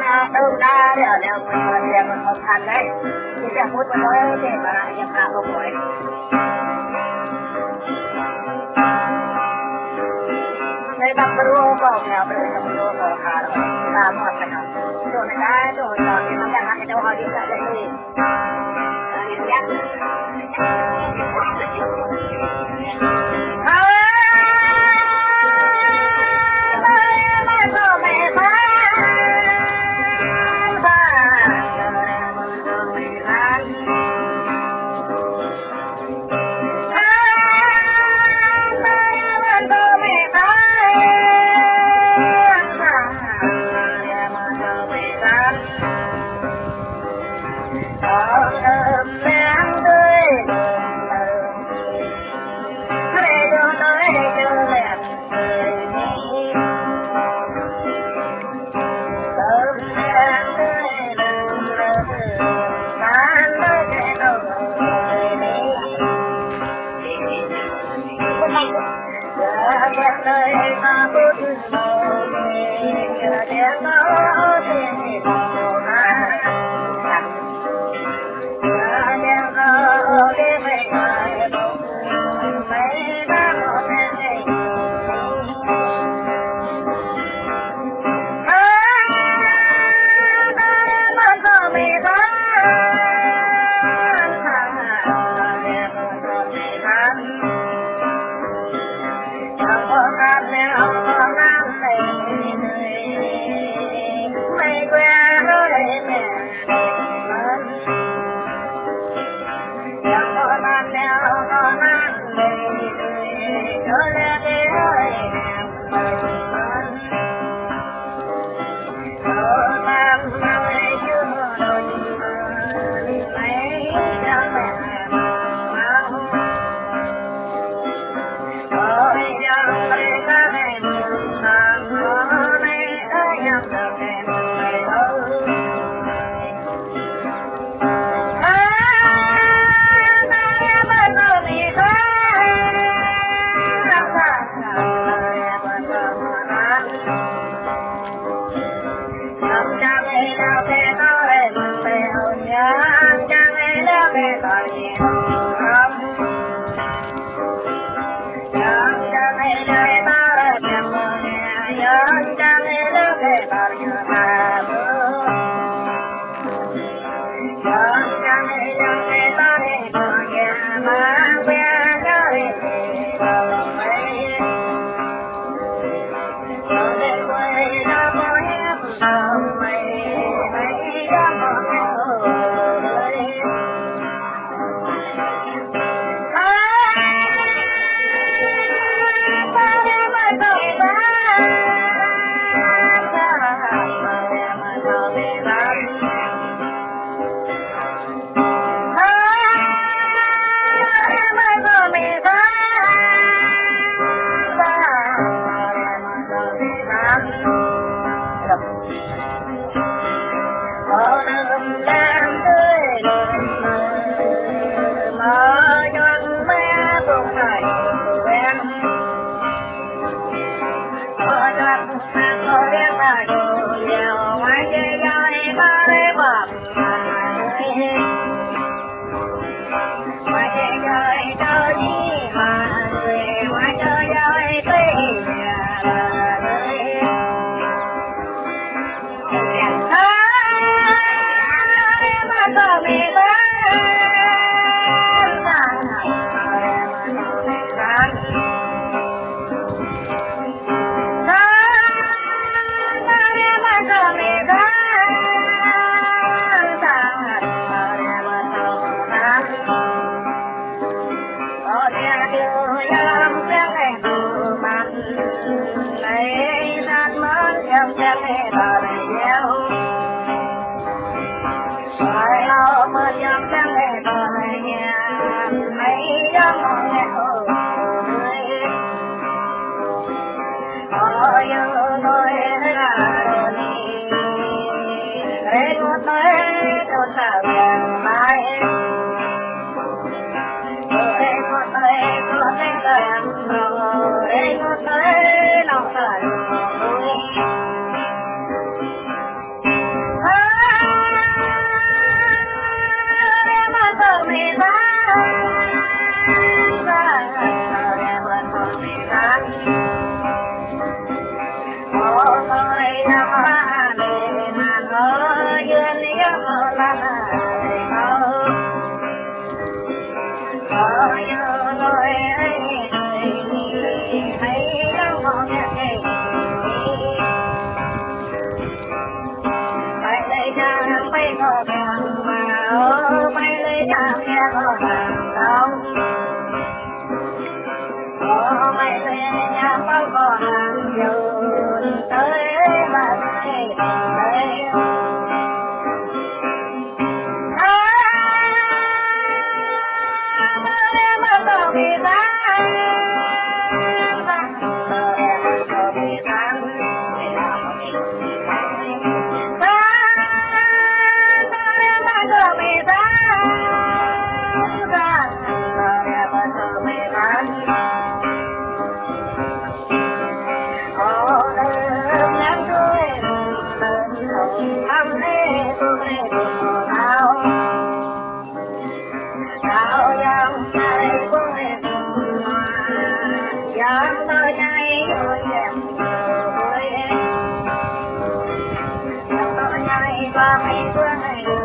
na đâu đa để leo một thành đấy chỉ là một nói thì mà lại nhập hạ không nổi đây bắt đầu vào nhà bây giờ bắt đầu vào hà rồi làm một cái nào rồi cái rồi thì nó đang cái đâu họ đi ra đây านขอเดินแล้วด้วยเดินทำให้ตัวเองเท้าเท้ายังใจตัวเองยังต่อใจตัวเองยังต่อใจว่าไม่เพื่อให้